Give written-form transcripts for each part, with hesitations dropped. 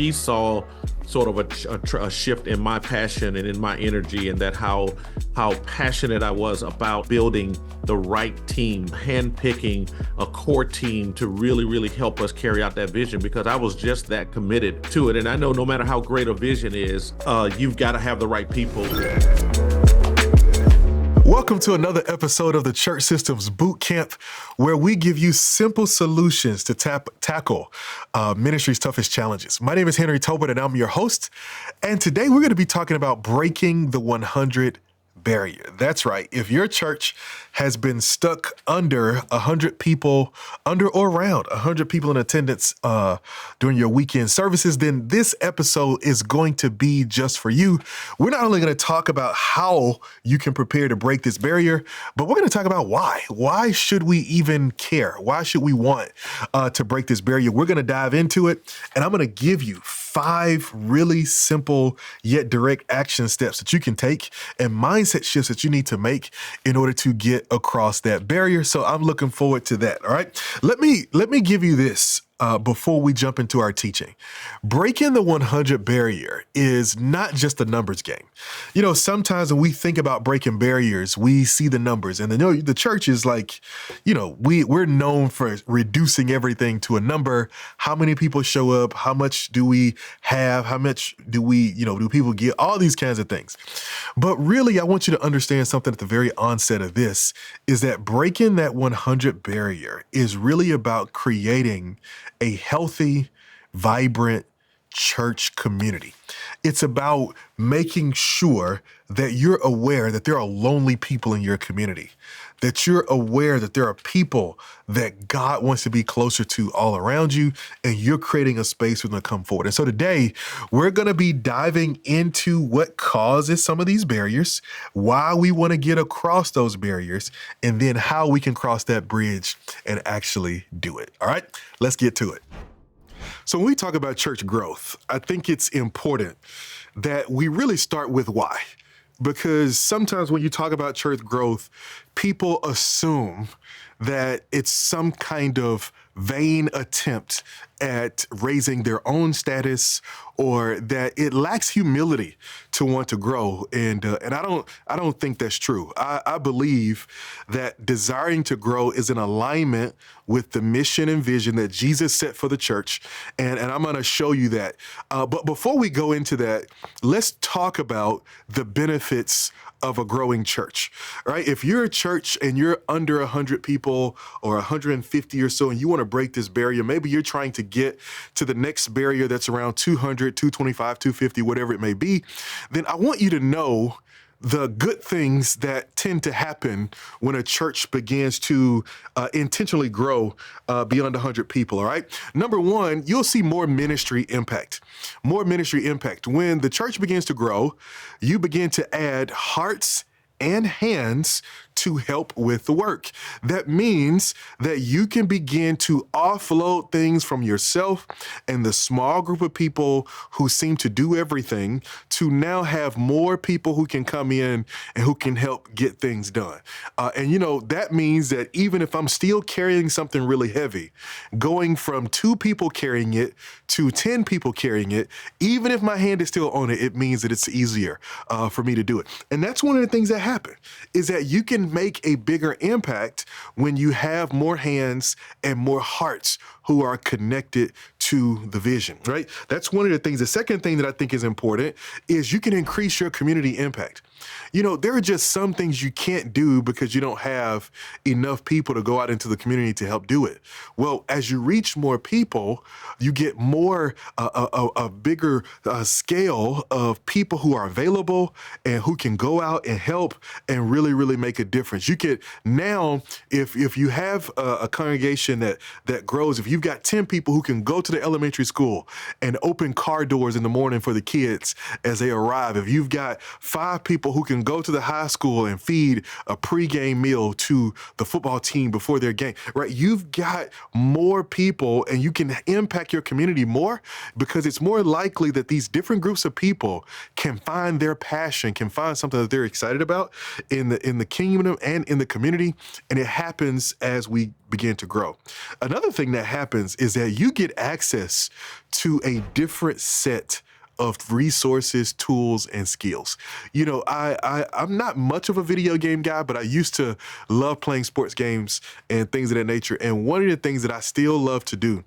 she saw sort of a shift in my passion and in my energy, and that how passionate I was about building the right team, handpicking a core team to really help us carry out that vision, because I was just that committed to it. And I know no matter how great a vision is, you've got to have the right people. Welcome to another episode of the Church Systems Boot Camp, where we give you simple solutions to tackle ministry's toughest challenges. My name is Henry Tolbert, and I'm your host. And today we're going to be talking about breaking the 100 barrier. That's right. If your church has been stuck under 100 people, under or around 100 people in attendance during your weekend services, then this episode is going to be just for you. We're not only going to talk about how you can prepare to break this barrier, but we're going to talk about why. Why should we even care? Why should we want to break this barrier? We're going to dive into it, and I'm going to give you 5 really simple yet direct action steps that you can take and mindset shifts that you need to make in order to get across that barrier. So I'm looking forward to that. All right. Let me give you this before we jump into our teaching. Breaking the 100 barrier is not just a numbers game. You know, sometimes when we think about breaking barriers, we see the numbers, and the church is like, you know, we're known for reducing everything to a number. How many people show up? How much do we have? How much do people get? All these kinds of things. But really, I want you to understand something at the very onset of this, is that breaking that 100 barrier is really about creating a healthy, vibrant church community. It's about making sure that you're aware that there are lonely people in your community, that you're aware that there are people that God wants to be closer to all around you, and you're creating a space for them to come forward. And so today, we're going to be diving into what causes some of these barriers, why we want to get across those barriers, and then how we can cross that bridge and actually do it. All right, let's get to it. So when we talk about church growth, I think it's important that we really start with why. Because sometimes when you talk about church growth, people assume that it's some kind of vain attempt at raising their own status, or that it lacks humility to want to grow. And I don't think that's true. I believe that desiring to grow is in alignment with the mission and vision that Jesus set for the church. And I'm going to show you that. But before we go into that, let's talk about the benefits of a growing church, right? If you're a church and you're under 100 people or 150 or so, and you want to break this barrier, maybe you're trying to get to the next barrier that's around 200, 225, 250, whatever it may be, then I want you to know the good things that tend to happen when a church begins to intentionally grow beyond 100 people, all right? Number one, you'll see more ministry impact. More ministry impact. When the church begins to grow, you begin to add hearts and hands to help with the work. That means that you can begin to offload things from yourself and the small group of people who seem to do everything to now have more people who can come in and who can help get things done. That means that even if I'm still carrying something really heavy, going from 2 people carrying it to 10 people carrying it, even if my hand is still on it, it means that it's easier for me to do it. And that's one of the things that happen, is that you can make a bigger impact when you have more hands and more hearts who are connected to the vision, right? That's one of the things. The second thing that I think is important is you can increase your community impact. You know, there are just some things you can't do because you don't have enough people to go out into the community to help do it. Well, as you reach more people, you get more, a bigger scale of people who are available and who can go out and help and really make a difference. You could now, if you have a congregation that grows, if you've got 10 people who can go to the elementary school and open car doors in the morning for the kids as they arrive, if you've got 5 people who can go to the high school and feed a pregame meal to the football team before their game, right? You've got more people and you can impact your community more, because it's more likely that these different groups of people can find their passion, can find something that they're excited about in the kingdom and in the community. And it happens as we begin to grow. Another thing that happens is that you get access access to a different set of resources, tools, and skills. You know, I'm not much of a video game guy, but I used to love playing sports games and things of that nature. And one of the things that I still love to do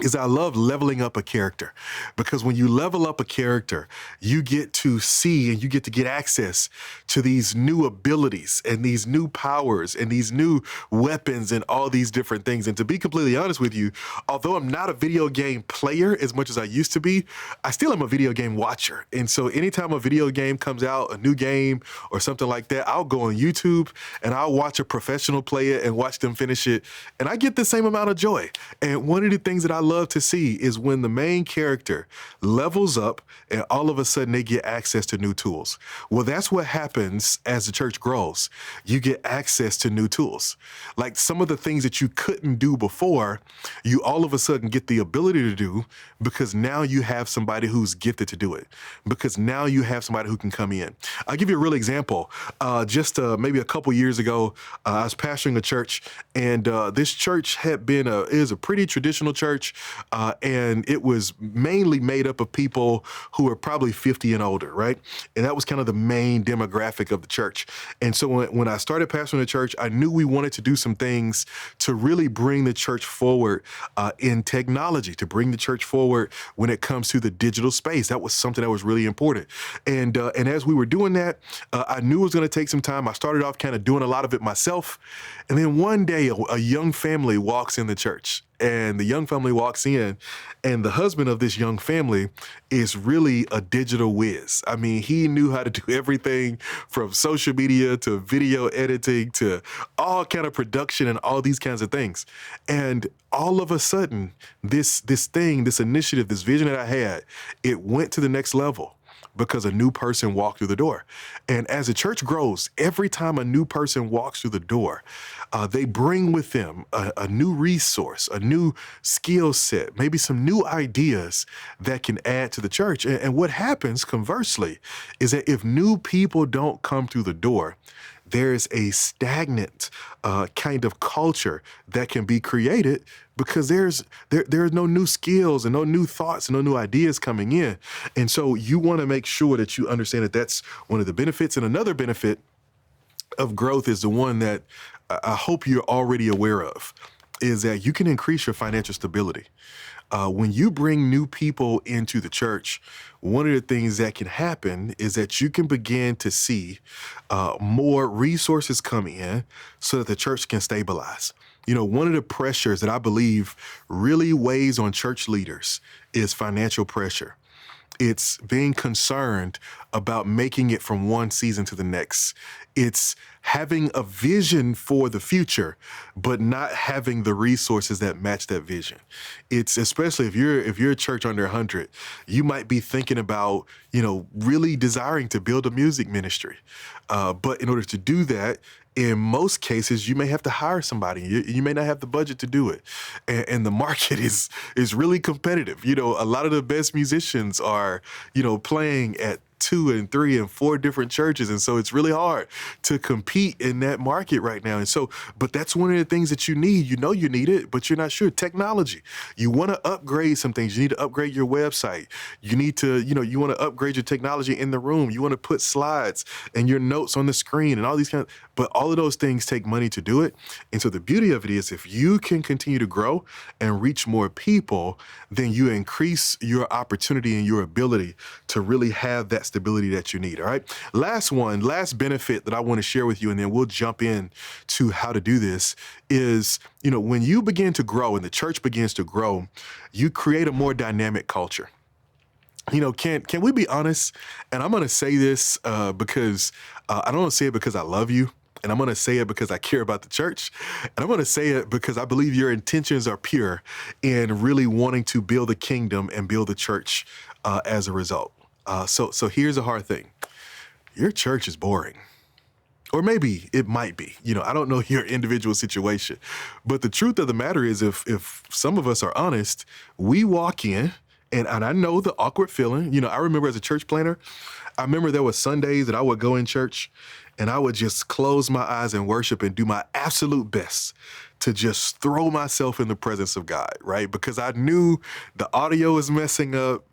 is I love leveling up a character, because when you level up a character, you get to see and you get to get access to these new abilities and these new powers and these new weapons and all these different things. And to be completely honest with you, although I'm not a video game player as much as I used to be, I still am a video game watcher. And so anytime a video game comes out, a new game or something like that, I'll go on YouTube and I'll watch a professional play it and watch them finish it. And I get the same amount of joy. And one of the things that I love to see is when the main character levels up and all of a sudden they get access to new tools. Well, that's what happens as the church grows. You get access to new tools. Like some of the things that you couldn't do before, you all of a sudden get the ability to do because now you have somebody who's gifted to do it, because now you have somebody who can come in. I'll give you a real example. Just maybe a couple years ago, I was pastoring a church, and this church is a pretty traditional church. And it was mainly made up of people who were probably 50 and older, right? And that was kind of the main demographic of the church. And so when I started pastoring the church, I knew we wanted to do some things to really bring the church forward in technology, to bring the church forward when it comes to the digital space. That was something that was really important. And as we were doing that, I knew it was going to take some time. I started off kind of doing a lot of it myself. And then one day, a young family walks in the church. And the young family walks in, and the husband of this young family is really a digital whiz. I mean, he knew how to do everything from social media to video editing to all kind of production and all these kinds of things. And all of a sudden, this initiative, this vision that I had, it went to the next level, because a new person walked through the door. And as the church grows, every time a new person walks through the door, they bring with them a new resource, a new skill set, maybe some new ideas that can add to the church. And what happens, conversely, is that if new people don't come through the door, there's a stagnant kind of culture that can be created because there's no new skills and no new thoughts and no new ideas coming in. And so you want to make sure that you understand that that's one of the benefits. And another benefit of growth is the one that I hope you're already aware of, is that you can increase your financial stability. When you bring new people into the church, one of the things that can happen is that you can begin to see more resources come in so that the church can stabilize. You know, one of the pressures that I believe really weighs on church leaders is financial pressure. It's being concerned about making it from one season to the next. It's having a vision for the future, but not having the resources that match that vision. It's especially if you're a church under 100, you might be thinking about, really desiring to build a music ministry. But in order to do that, in most cases, you may have to hire somebody. You may not have the budget to do it. And the market is really competitive. A lot of the best musicians are, playing at 2 and 3 and 4 different churches. And so it's really hard to compete in that market right now. And so, but that's one of the things that you need. You need it, but you're not sure. Technology. You want to upgrade some things. You need to upgrade your website. You need to, you want to upgrade your technology in the room. You want to put slides and your notes on the screen and all these but all of those things take money to do it. And so the beauty of it is if you can continue to grow and reach more people, then you increase your opportunity and your ability to really have that stability that you need. All right. Last benefit that I want to share with you, and then we'll jump in to how to do this is, when you begin to grow and the church begins to grow, you create a more dynamic culture. Can we be honest? And I'm going to say this because I don't say it because I love you. And I'm going to say it because I care about the church. And I'm going to say it because I believe your intentions are pure in really wanting to build the kingdom and build the church as a result. So here's a hard thing. Your church is boring. Or maybe it might be. I don't know your individual situation. But the truth of the matter is if some of us are honest, we walk in, and I know the awkward feeling. I remember as a church planner, I remember there were Sundays that I would go in church and I would just close my eyes and worship and do my absolute best to just throw myself in the presence of God, right? Because I knew the audio was messing up.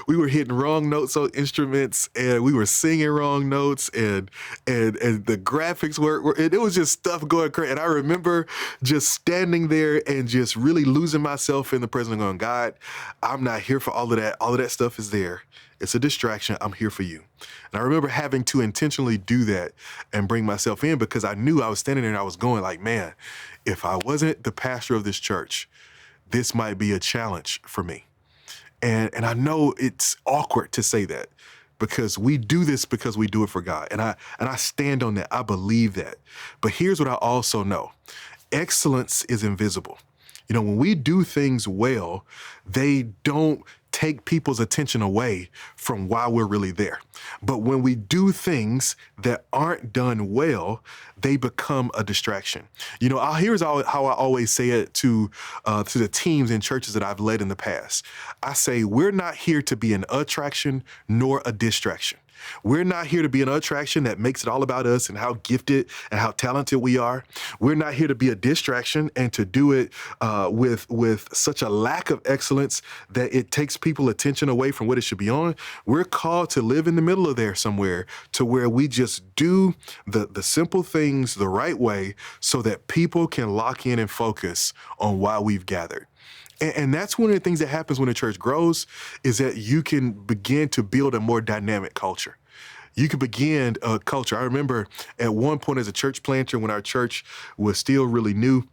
We were hitting wrong notes on instruments, and we were singing wrong notes, and the graphics were it was just stuff going crazy. And I remember just standing there and just really losing myself in the presence of going, God, I'm not here for all of that. All of that stuff is there. It's a distraction. I'm here for you. And I remember having to intentionally do that and bring myself in, because I knew I was standing there and I was going like, man, if I wasn't the pastor of this church, this might be a challenge for me. And I know it's awkward to say that, because we do this because we do it for God. And I stand on that. I believe that. But here's what I also know. Excellence is invisible. When we do things well, they don't take people's attention away from why we're really there. But when we do things that aren't done well, they become a distraction. Here's how I always say it to the teams and churches that I've led in the past. I say, we're not here to be an attraction nor a distraction. We're not here to be an attraction that makes it all about us and how gifted and how talented we are. We're not here to be a distraction and to do it with such a lack of excellence that it takes people attention away from what it should be on. We're called to live in the middle of there somewhere, to where we just do the simple things the right way so that people can lock in and focus on why we've gathered. And that's one of the things that happens when a church grows, is that you can begin to build a more dynamic culture. You can begin a culture. I remember at one point as a church planter, when our church was still really new,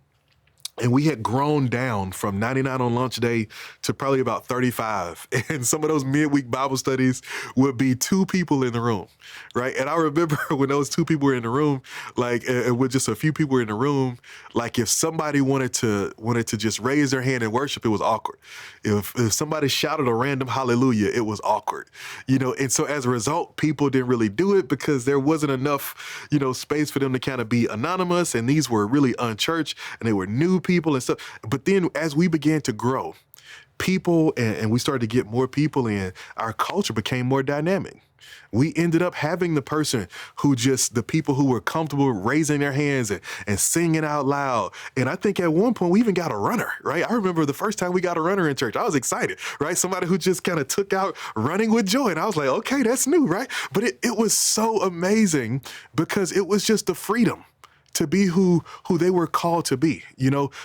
and we had grown down from 99 on launch day to probably about 35. And some of those midweek Bible studies would be 2 people in the room, right? And I remember when those 2 people were in the room, like, with just a few people in the room, like if somebody wanted to just raise their hand and worship, it was awkward. If somebody shouted a random hallelujah, it was awkward, And so as a result, people didn't really do it because there wasn't enough, space for them to kind of be anonymous. And these were really unchurched, and they were new people and stuff. But then as we began to grow, people, and we started to get more people in, our culture became more dynamic. We ended up having the people who were comfortable raising their hands and singing out loud. And I think at one point we even got a runner, right? I remember the first time we got a runner in church, I was excited, right? Somebody who just kind of took out running with joy. And I was like, okay, that's new, right? But it was so amazing, because it was just the freedom to be who they were called to be.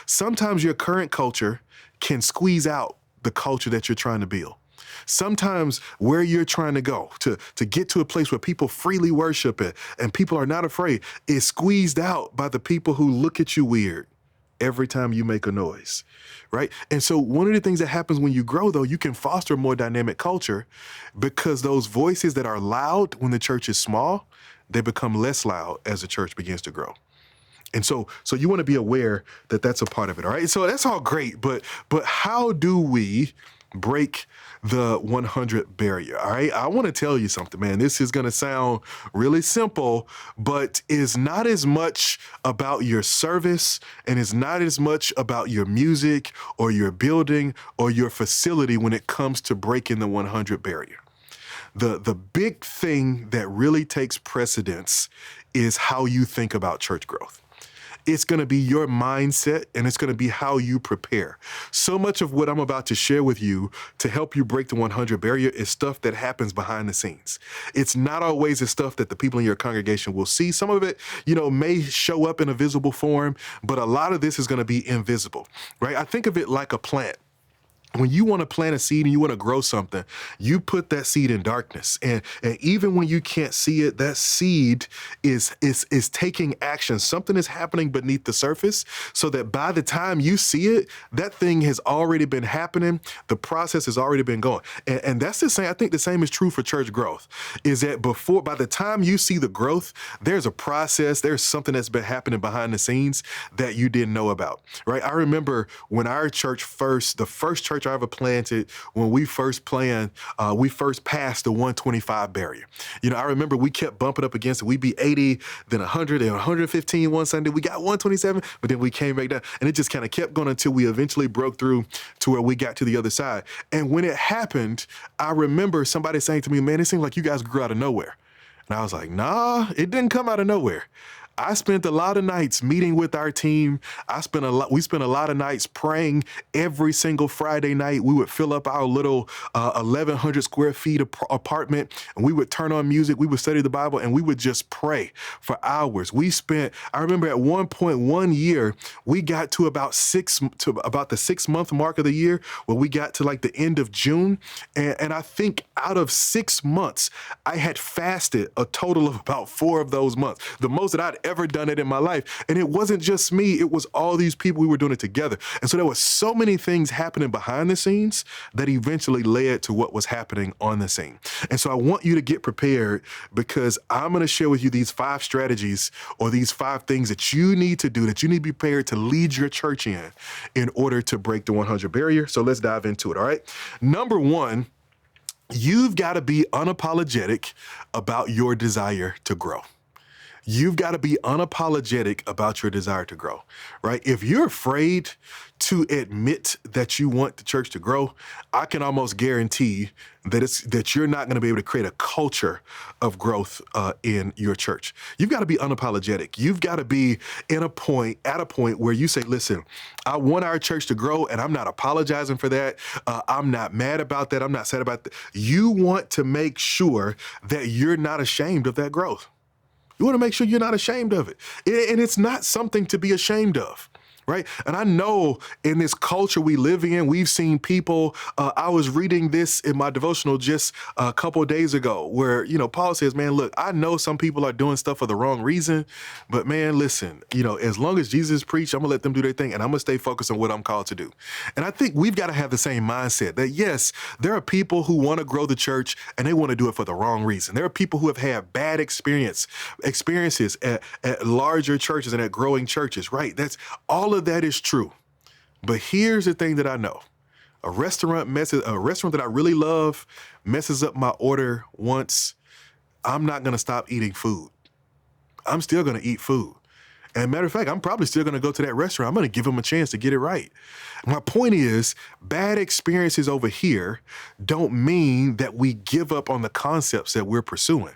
Sometimes your current culture can squeeze out the culture that you're trying to build. Sometimes where you're trying to go to get to a place where people freely worship it and people are not afraid is squeezed out by the people who look at you weird every time you make a noise, right? And so one of the things that happens when you grow, though, you can foster a more dynamic culture, because those voices that are loud when the church is small, they become less loud as the church begins to grow. And so you want to be aware that that's a part of it, all right? So that's all great, but how do we break the 100 barrier, all right? I want to tell you something, man. This is going to sound really simple, but is not as much about your service, and is not as much about your music or your building or your facility when it comes to breaking the 100 barrier. The big thing that really takes precedence is how you think about church growth. It's going to be your mindset, and it's going to be how you prepare. So much of what I'm about to share with you to help you break the 100 barrier is stuff that happens behind the scenes. It's not always the stuff that the people in your congregation will see. Some of it, may show up in a visible form, but a lot of this is going to be invisible, right? I think of it like a plant. When you want to plant a seed and you want to grow something, you put that seed in darkness. And even when you can't see it, that seed is taking action. Something is happening beneath the surface, so that by the time you see it, that thing has already been happening. The process has already been going. And that's the same. I think the same is true for church growth, is that by the time you see the growth, there's a process, there's something that's been happening behind the scenes that you didn't know about, right? I remember when our church the first church I ever planted, when we first passed the 125 barrier. I remember we kept bumping up against it. We'd be 80, then 100, and 115 one Sunday. We got 127, but then we came back down. And it just kind of kept going until we eventually broke through to where we got to the other side. And when it happened, I remember somebody saying to me, man, it seems like you guys grew out of nowhere. And I was like, nah, it didn't come out of nowhere. I spent a lot of nights meeting with our team. We spent a lot of nights praying every single Friday night. We would fill up our little 1,100 square feet apartment, and we would turn on music. We would study the Bible, and we would just pray for hours. I remember at one point, one year, we got to about the 6 month mark of the year, where we got to like the end of June. And I think out of 6 months, I had fasted a total of about 4 of those months, the most that I'd ever done it in my life. And it wasn't just me, it was all these people. We were doing it together. And so there were so many things happening behind the scenes that eventually led to what was happening on the scene. And so I want you to get prepared, because I'm going to share with you these 5 strategies, or these 5 things that you need to do, that you need to be prepared to lead your church in order to break the 100 barrier. So let's dive into it. All right. Number 1, you've got to be unapologetic about your desire to grow. You've got to be unapologetic about your desire to grow, right? If you're afraid to admit that you want the church to grow, I can almost guarantee that you're not going to be able to create a culture of growth in your church. You've got to be unapologetic. You've got to be at a point where you say, listen, I want our church to grow, and I'm not apologizing for that. I'm not mad about that. I'm not sad about that. You want to make sure that you're not ashamed of that growth. You want to make sure you're not ashamed of it. And it's not something to be ashamed of, right? And I know in this culture we live in, we've seen people, I was reading this in my devotional just a couple of days ago, where, Paul says, man, look, I know some people are doing stuff for the wrong reason, but man, listen, as long as Jesus preached, I'm gonna let them do their thing, and I'm gonna stay focused on what I'm called to do. And I think we've got to have the same mindset that, yes, there are people who want to grow the church and they want to do it for the wrong reason. There are people who have had bad experiences at larger churches and at growing churches, right? All of that is true. But here's the thing that I know. A restaurant that I really love messes up my order once, I'm not going to stop eating food. I'm still going to eat food. And matter of fact, I'm probably still going to go to that restaurant. I'm going to give them a chance to get it right. My point is, bad experiences over here don't mean that we give up on the concepts that we're pursuing.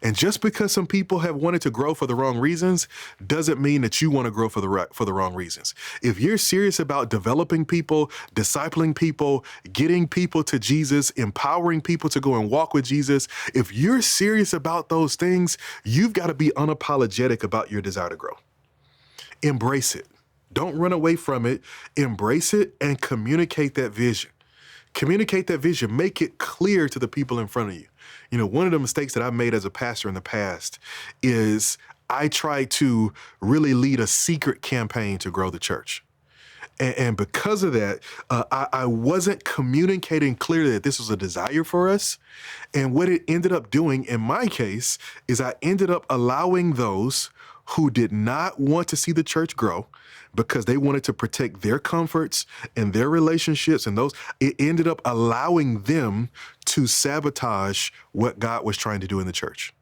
And just because some people have wanted to grow for the wrong reasons doesn't mean that you want to grow for the wrong reasons. If you're serious about developing people, discipling people, getting people to Jesus, empowering people to go and walk with Jesus, if you're serious about those things, you've got to be unapologetic about your desire to grow. Embrace it. Don't run away from it. Embrace it and communicate that vision. Communicate that vision. Make it clear to the people in front of you. One of the mistakes that I've made as a pastor in the past is I try to really lead a secret campaign to grow the church. And because of that, I wasn't communicating clearly that this was a desire for us. And what it ended up doing in my case is I ended up allowing those who did not want to see the church grow, because they wanted to protect their comforts and their relationships, and it ended up allowing them to sabotage what God was trying to do in the church.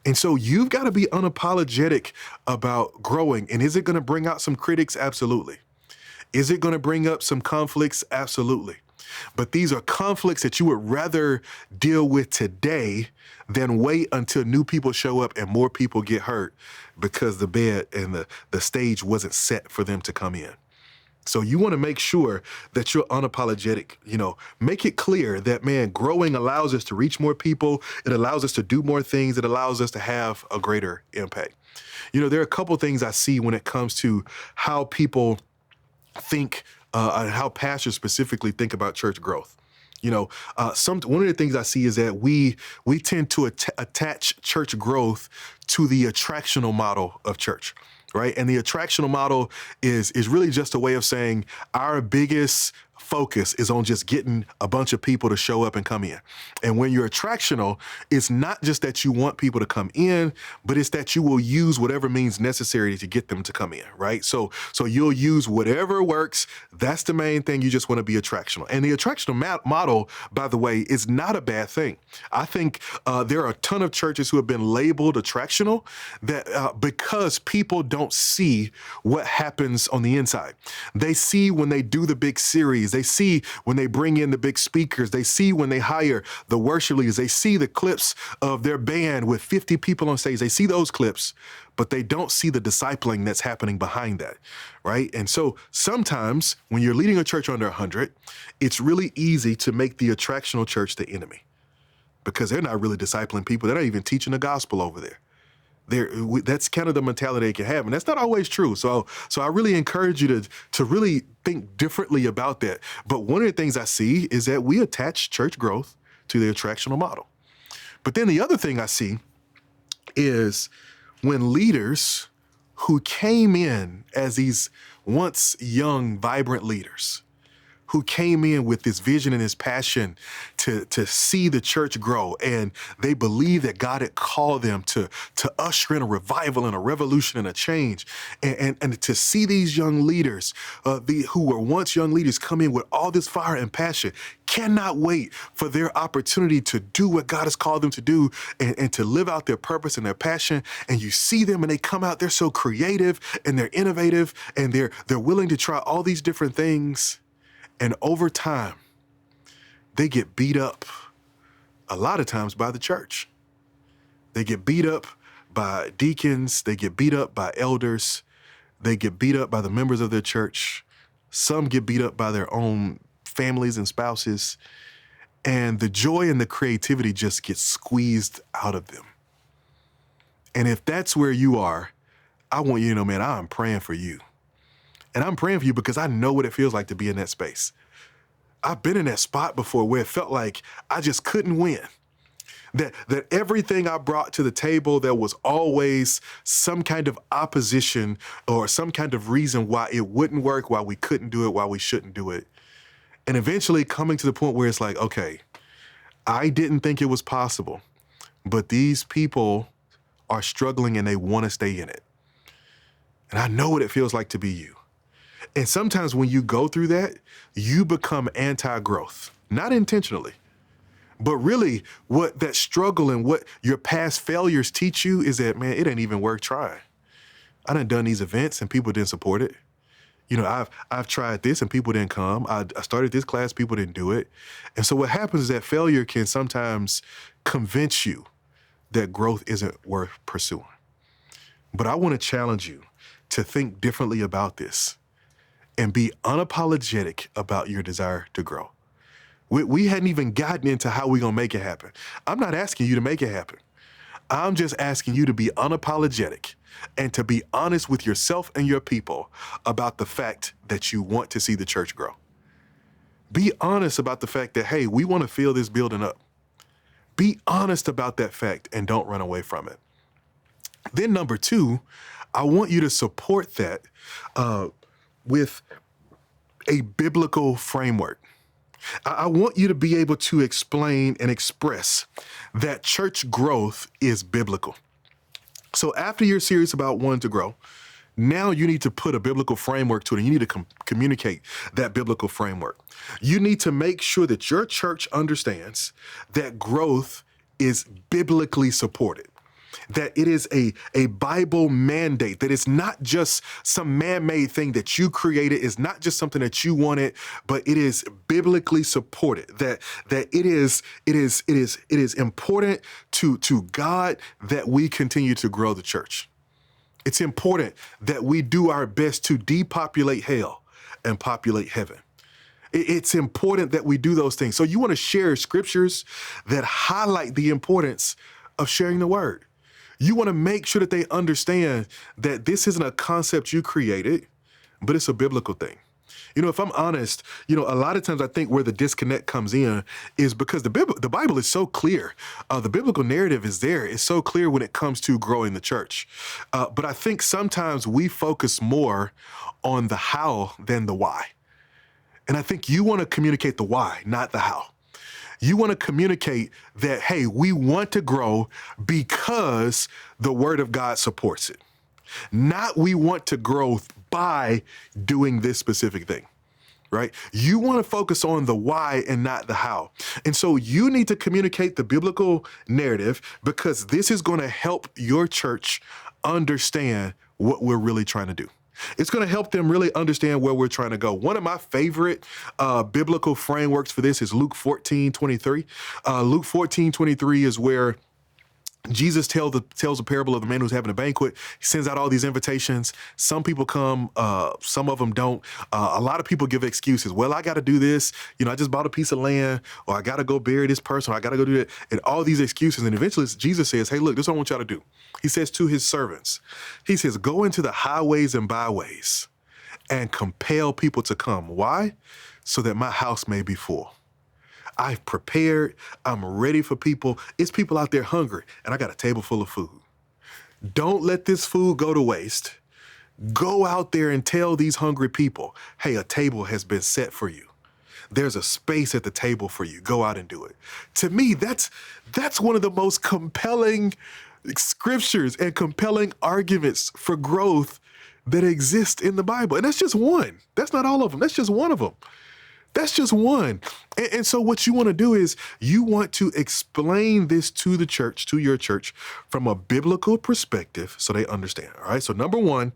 And so you've got to be unapologetic about growing. And is it going to bring out some critics? Absolutely. Is it going to bring up some conflicts? Absolutely. But these are conflicts that you would rather deal with today than wait until new people show up and more people get hurt because the bed and the stage wasn't set for them to come in. So you want to make sure that you're unapologetic. Make it clear that, man, growing allows us to reach more people. It allows us to do more things. It allows us to have a greater impact. There are a couple things I see when it comes to how people think, and how pastors specifically think about church growth. One of the things I see is that we tend to attach church growth to the attractional model of church, right? And the attractional model is really just a way of saying our biggest focus is on just getting a bunch of people to show up and come in. And when you're attractional, it's not just that you want people to come in, but it's that you will use whatever means necessary to get them to come in, right? So you'll use whatever works. That's the main thing. You just want to be attractional. And the attractional model, by the way, is not a bad thing. I think there are a ton of churches who have been labeled attractional that because people don't see what happens on the inside. They see when they do the big series, They see when they bring in the big speakers. They see when they hire the worship leaders. They see the clips of their band with 50 people on stage. They see those clips, but they don't see the discipling that's happening behind that, right? And so sometimes when you're leading a church under 100, it's really easy to make the attractional church the enemy because they're not really discipling people. They're not even teaching the gospel over there. That's kind of the mentality they can have, and that's not always true. So I really encourage you to really think differently about that. But one of the things I see is that we attach church growth to the attractional model. But then the other thing I see is when leaders who came in as these once young, vibrant leaders, who came in with this vision and this passion to see the church grow. And they believe that God had called them to usher in a revival and a revolution and a change. And to see these young leaders, who were once young leaders, come in with all this fire and passion, cannot wait for their opportunity to do what God has called them to do and to live out their purpose and their passion. And you see them and they come out, they're so creative and they're innovative and they're willing to try all these different things. And over time, they get beat up a lot of times by the church. They get beat up by deacons. They get beat up by elders. They get beat up by the members of their church. Some get beat up by their own families and spouses. And the joy and the creativity just gets squeezed out of them. And if that's where you are, I want you to know, man, I'm praying for you. And I'm praying for you because I know what it feels like to be in that space. I've been in that spot before where it felt like I just couldn't win. That everything I brought to the table, there was always some kind of opposition or some kind of reason why it wouldn't work, why we couldn't do it, why we shouldn't do it. And eventually coming to the point where it's like, okay, I didn't think it was possible, but these people are struggling and they want to stay in it. And I know what it feels like to be you. And sometimes when you go through that, you become anti-growth, not intentionally, but really what that struggle and what your past failures teach you is that, man, it ain't even worth trying. I done these events and people didn't support it. You know, I've tried this and people didn't come. I started this class, people didn't do it. And so what happens is that failure can sometimes convince you that growth isn't worth pursuing. But I want to challenge you to think differently about this and be unapologetic about your desire to grow. We hadn't even gotten into how we're going to make it happen. I'm not asking you to make it happen. I'm just asking you to be unapologetic and to be honest with yourself and your people about the fact that you want to see the church grow. Be honest about the fact that, hey, we want to fill this building up. Be honest about that fact and don't run away from it. Then number two, I want you to support that with a biblical framework. I want you to be able to explain and express that church growth is biblical. So after you're serious about wanting to grow, now you need to put a biblical framework to it, and you need to communicate that biblical framework. You need to make sure that your church understands that growth is biblically supported, that it is a Bible mandate, that it's not just some man-made thing that you created, it's not just something that you wanted, but it is biblically supported, that it is important to God that we continue to grow the church. It's important that we do our best to depopulate hell and populate heaven. It's important that we do those things. So you want to share scriptures that highlight the importance of sharing the word. You want to make sure that they understand that this isn't a concept you created, but it's a biblical thing. You know, if I'm honest, you know, a lot of times I think where the disconnect comes in is because the Bible is so clear. The biblical narrative is there. It's so clear when it comes to growing the church. But I think sometimes we focus more on the how than the why. And I think you want to communicate the why, not the how. You want to communicate that, hey, we want to grow because the word of God supports it. Not we want to grow by doing this specific thing, right? You want to focus on the why and not the how. And so you need to communicate the biblical narrative because this is going to help your church understand what we're really trying to do. It's going to help them really understand where we're trying to go. One of my favorite biblical frameworks for this is Luke 14:23. Luke 14:23 is where Jesus tells a parable of the man who's having a banquet. He sends out all these invitations. Some people come, some of them don't. A lot of people give excuses. Well, I got to do this. I just bought a piece of land, or I got to go bury this person, or I got to go do that. And all these excuses. And eventually Jesus says, hey, look, this is what I want y'all to do. He says to his servants, he says, go into the highways and byways and compel people to come. Why? So that my house may be full. I've prepared. I'm ready for people. It's people out there hungry, and I got a table full of food. Don't let this food go to waste. Go out there and tell these hungry people, hey, a table has been set for you. There's a space at the table for you. Go out and do it. To me, that's one of the most compelling scriptures and compelling arguments for growth that exist in the Bible. And that's just one. That's not all of them. That's just one of them. That's just one. And so what you want to do is you want to explain this to the church, to your church, from a biblical perspective so they understand. All right. So number one,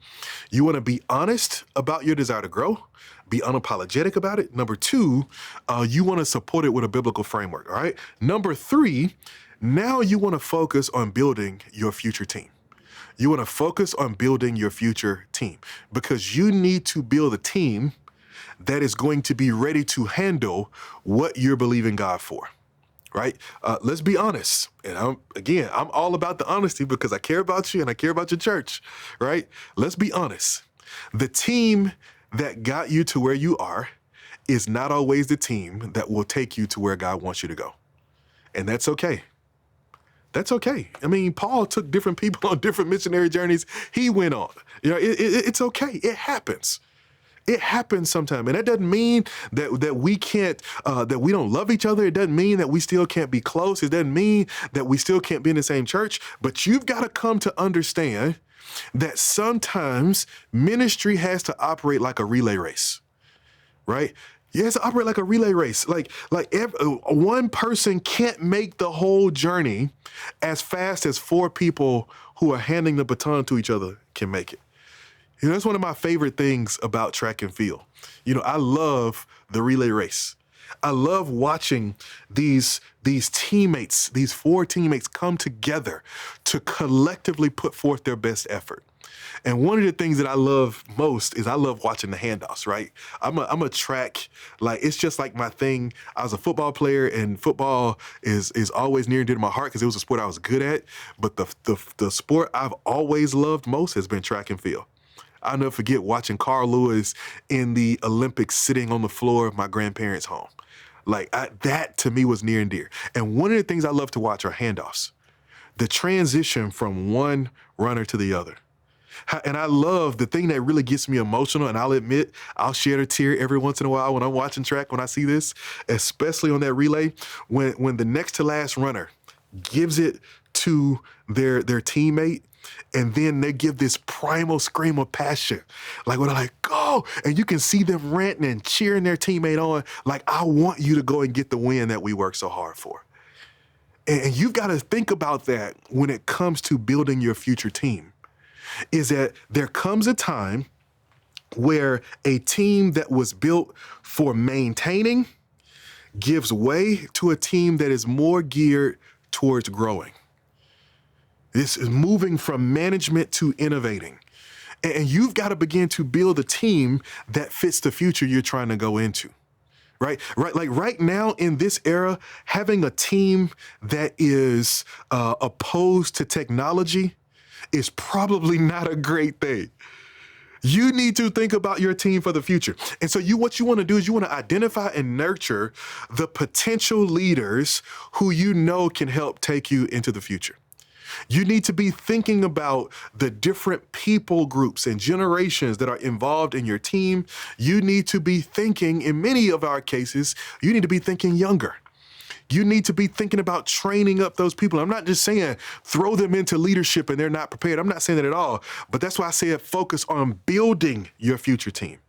you want to be honest about your desire to grow, be unapologetic about it. Number two, you want to support it with a biblical framework. All right. Number three, now you want to focus on building your future team. You want to focus on building your future team because you need to build a team that is going to be ready to handle what you're believing God for, right? Let's be honest. And I'm all about the honesty because I care about you and I care about your church, right? Let's be honest. The team that got you to where you are is not always the team that will take you to where God wants you to go. And that's okay. That's okay. I mean, Paul took different people on different missionary journeys he went on. It's okay. It happens. It happens sometime. And that doesn't mean that we can't, that we don't love each other. It doesn't mean that we still can't be close. It doesn't mean that we still can't be in the same church. But you've got to come to understand that sometimes ministry has to operate like a relay race, right? It has to operate like a relay race. Like one person can't make the whole journey as fast as four people who are handing the baton to each other can make it. That's one of my favorite things about track and field. I love the relay race. I love watching these teammates, these four teammates come together to collectively put forth their best effort. And one of the things that I love most is I love watching the handoffs, right? I'm a track, like it's just like my thing. I was a football player and football is always near and dear to my heart because it was a sport I was good at. But the sport I've always loved most has been track and field. I'll never forget watching Carl Lewis in the Olympics sitting on the floor of my grandparents' home. That to me was near and dear. And one of the things I love to watch are handoffs. The transition from one runner to the other. And I love the thing that really gets me emotional, and I'll admit, I'll shed a tear every once in a while when I'm watching track, when I see this, especially on that relay, when the next to last runner gives it to their teammate, and then they give this primal scream of passion. Like when they're like, go, and you can see them ranting and cheering their teammate on. Like, I want you to go and get the win that we work so hard for. And you've got to think about that when it comes to building your future team, is that there comes a time where a team that was built for maintaining gives way to a team that is more geared towards growing. This is moving from management to innovating. And you've got to begin to build a team that fits the future you're trying to go into. Right? Like right now in this era, having a team that is opposed to technology is probably not a great thing. You need to think about your team for the future. And so what you want to do is you want to identify and nurture the potential leaders who you know can help take you into the future. You need to be thinking about the different people groups and generations that are involved in your team. You need to be thinking, in many of our cases, you need to be thinking younger. You need to be thinking about training up those people. I'm not just saying throw them into leadership and they're not prepared. I'm not saying that at all. But that's why I say focus on building your future team.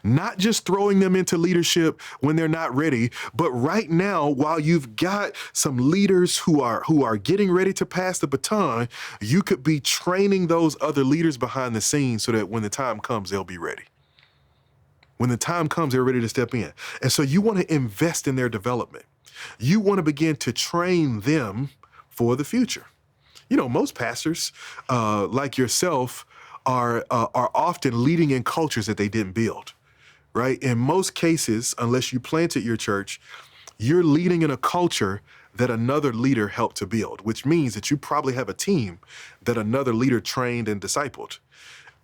not just throwing them into leadership when they're not ready, but right now, while you've got some leaders who are getting ready to pass the baton, you could be training those other leaders behind the scenes so that when the time comes, they'll be ready. When the time comes, they're ready to step in. And so you want to invest in their development. You want to begin to train them for the future. You know, most pastors, like yourself, are often leading in cultures that they didn't build, right? In most cases, unless you planted your church, you're leading in a culture that another leader helped to build, which means that you probably have a team that another leader trained and discipled.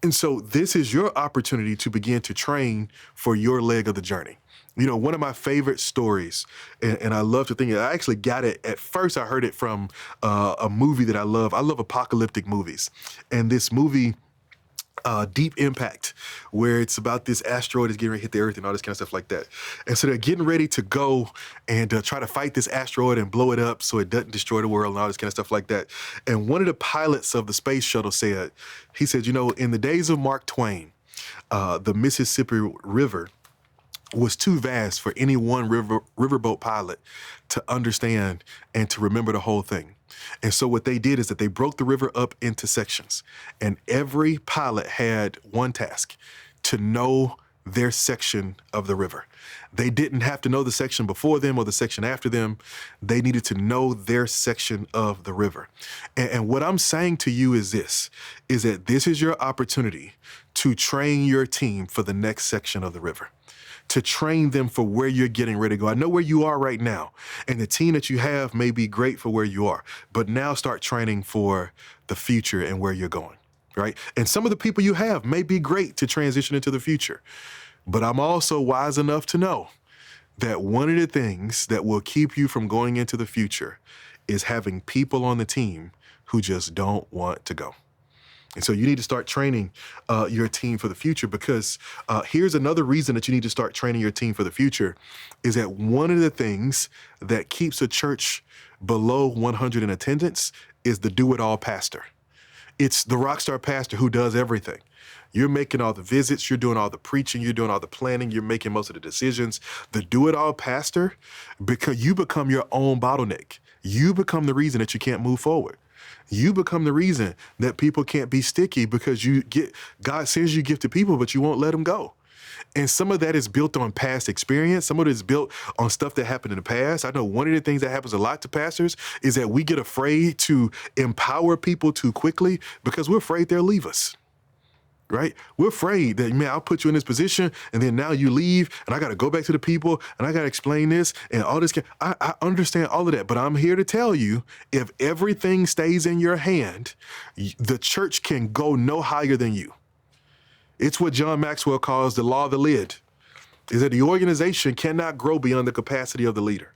And so this is your opportunity to begin to train for your leg of the journey. You know, one of my favorite stories, and I love to think, I actually got it, at first I heard it from a movie that I love. I love apocalyptic movies. And this movie, Deep Impact, where it's about this asteroid is getting ready to hit the Earth and all this kind of stuff like that. And so they're getting ready to go and try to fight this asteroid and blow it up so it doesn't destroy the world and all this kind of stuff like that. And one of the pilots of the space shuttle said, he said, you know, in the days of Mark Twain, the Mississippi River was too vast for any one riverboat pilot to understand and to remember the whole thing. And so what they did is that they broke the river up into sections, and every pilot had one task: to know their section of the river. They didn't have to know the section before them or the section after them. They needed to know their section of the river. And what I'm saying to you is this, is that this is your opportunity to train your team for the next section of the river, to train them for where you're getting ready to go. I know where you are right now, and the team that you have may be great for where you are, but now start training for the future and where you're going, right? And some of the people you have may be great to transition into the future, but I'm also wise enough to know that one of the things that will keep you from going into the future is having people on the team who just don't want to go. And so you need to start training your team for the future, because here's another reason that you need to start training your team for the future, is that one of the things that keeps a church below 100 in attendance is the do-it-all pastor. It's the rock star pastor who does everything. You're making all the visits, you're doing all the preaching, you're doing all the planning, you're making most of the decisions. The do-it-all pastor, because you become your own bottleneck. You become the reason that you can't move forward. You become the reason that people can't be sticky, because God sends you gifted people, but you won't let them go. And some of that is built on past experience. Some of it is built on stuff that happened in the past. I know one of the things that happens a lot to pastors is that we get afraid to empower people too quickly because we're afraid they'll leave us. Right? We're afraid that, man, I'll put you in this position and then now you leave and I got to go back to the people and I got to explain this and all this. I understand all of that, but I'm here to tell you, if everything stays in your hand, the church can go no higher than you. It's what John Maxwell calls the law of the lid, is that the organization cannot grow beyond the capacity of the leader.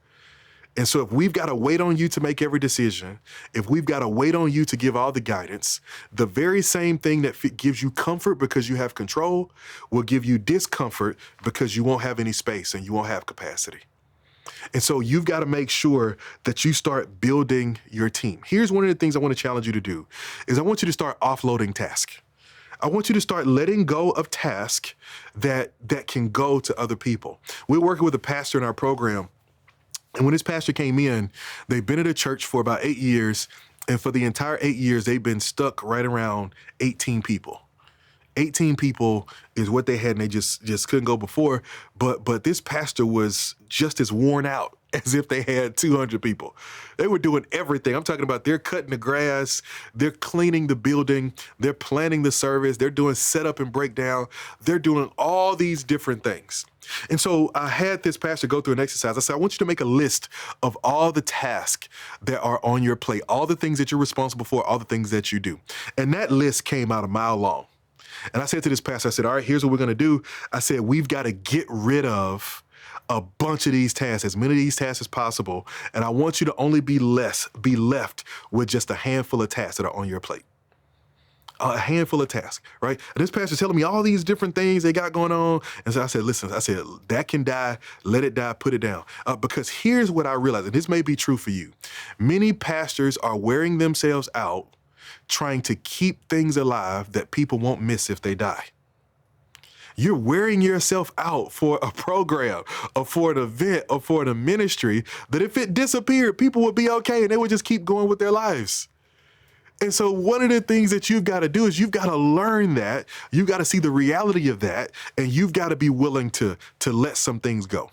And so if we've got to wait on you to make every decision, if we've got to wait on you to give all the guidance, the very same thing that gives you comfort because you have control will give you discomfort because you won't have any space and you won't have capacity. And so you've got to make sure that you start building your team. Here's one of the things I want to challenge you to do, is I want you to start offloading tasks. I want you to start letting go of tasks that can go to other people. We're working with a pastor in our program. And when this pastor came in, they've been at a church for about 8 years. And for the entire 8 years, they've been stuck right around 18 people. 18 people is what they had, and they just couldn't go before. But this pastor was just as worn out as if they had 200 people. They were doing everything. I'm talking about they're cutting the grass, they're cleaning the building, they're planning the service, they're doing setup and breakdown, they're doing all these different things. And so I had this pastor go through an exercise. I said, I want you to make a list of all the tasks that are on your plate, all the things that you're responsible for, all the things that you do. And that list came out a mile long. And I said to this pastor, I said, all right, here's what we're going to do. I said, we've got to get rid of a bunch of these tasks, as many of these tasks as possible. And I want you to only be left with just a handful of tasks that are on your plate. A handful of tasks, right? And this pastor's telling me all these different things they got going on. And so I said, listen, that can die, let it die, put it down. Because here's what I realized, and this may be true for you. Many pastors are wearing themselves out trying to keep things alive that people won't miss if they die. You're wearing yourself out for a program or for an event or for a ministry that if it disappeared, people would be okay and they would just keep going with their lives. And so one of the things that you've got to do is you've got to learn that. You've got to see the reality of that, and you've got to be willing to let some things go.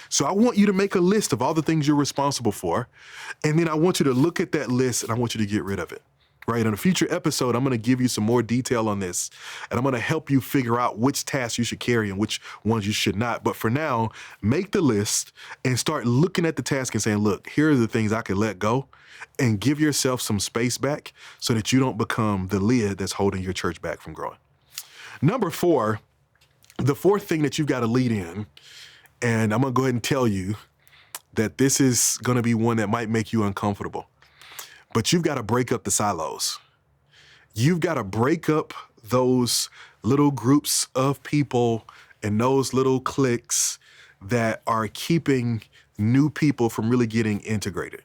So I want you to make a list of all the things you're responsible for, and then I want you to look at that list and I want you to get rid of it. Right? In a future episode, I'm going to give you some more detail on this, and I'm going to help you figure out which tasks you should carry and which ones you should not. But for now, make the list and start looking at the task and saying, look, here are the things I can let go, and give yourself some space back so that you don't become the lid that's holding your church back from growing. Number 4, the fourth thing that you've got to lead in, and I'm going to go ahead and tell you that this is going to be one that might make you uncomfortable. But you've got to break up the silos. You've got to break up those little groups of people and those little cliques that are keeping new people from really getting integrated.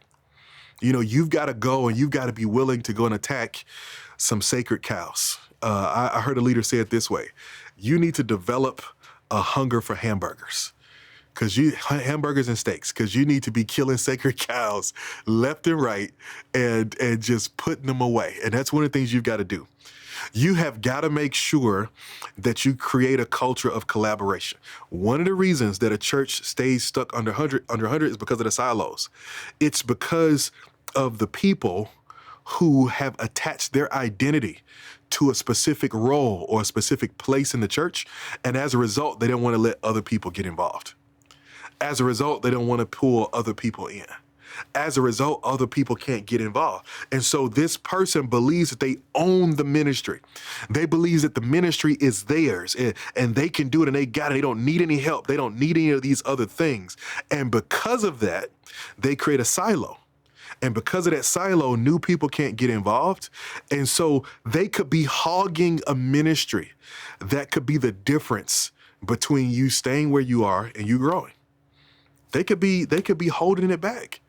You know, you've got to go and you've got to be willing to go and attack some sacred cows. I heard a leader say it this way. You need to develop a hunger for hamburgers. Hamburgers and steaks, because you need to be killing sacred cows left and right and just putting them away. And that's one of the things you've got to do. You have got to make sure that you create a culture of collaboration. One of the reasons that a church stays stuck under 100 is because of the silos. It's because of the people who have attached their identity to a specific role or a specific place in the church. And as a result, they don't want to let other people get involved. As a result, they don't want to pull other people in. As a result, other people can't get involved. And so this person believes that they own the ministry. They believe that the ministry is theirs and they can do it and they got it. They don't need any help. They don't need any of these other things. And because of that, they create a silo. And because of that silo, new people can't get involved. And so they could be hogging a ministry that could be the difference between you staying where you are and you growing. They could be holding it back.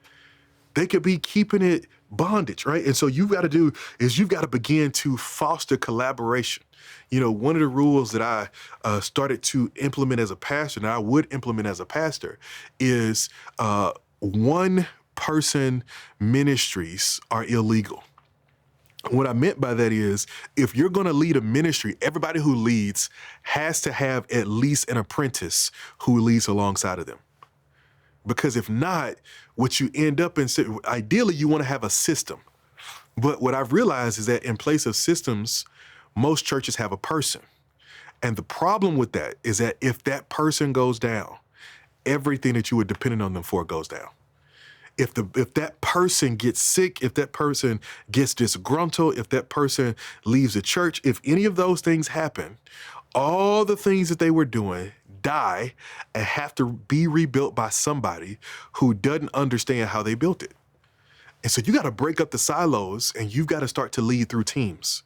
They could be keeping it bondage, right? And so you've got to begin to foster collaboration. You know, one of the rules that I started to implement as a pastor, and I would implement as a pastor, is one-person ministries are illegal. What I meant by that is, if you're going to lead a ministry, everybody who leads has to have at least an apprentice who leads alongside of them. Because if not, what you end up in, ideally you want to have a system. But what I've realized is that in place of systems, most churches have a person. And the problem with that is that if that person goes down, everything that you were dependent on them for goes down. If that person gets sick, if that person gets disgruntled, if that person leaves the church, if any of those things happen, all the things that they were doing die and have to be rebuilt by somebody who doesn't understand how they built it. And so you got to break up the silos and you've got to start to lead through teams.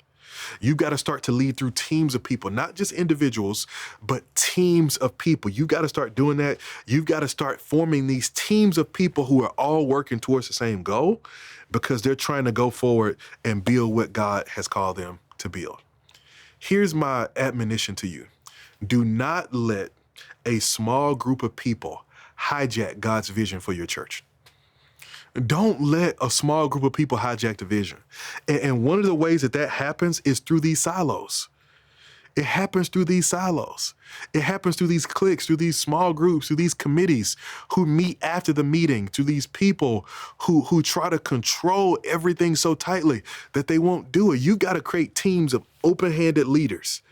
You've got to start to lead through teams of people, not just individuals, but teams of people. You've got to start doing that. You've got to start forming these teams of people who are all working towards the same goal because they're trying to go forward and build what God has called them to build. Here's my admonition to you. Do not let a small group of people hijack God's vision for your church. Don't let a small group of people hijack the vision. And one of the ways that happens is through these silos. It happens through these silos. It happens through these cliques, through these small groups, through these committees who meet after the meeting, through these people who try to control everything so tightly that they won't do it. You've got to create teams of open-handed leaders.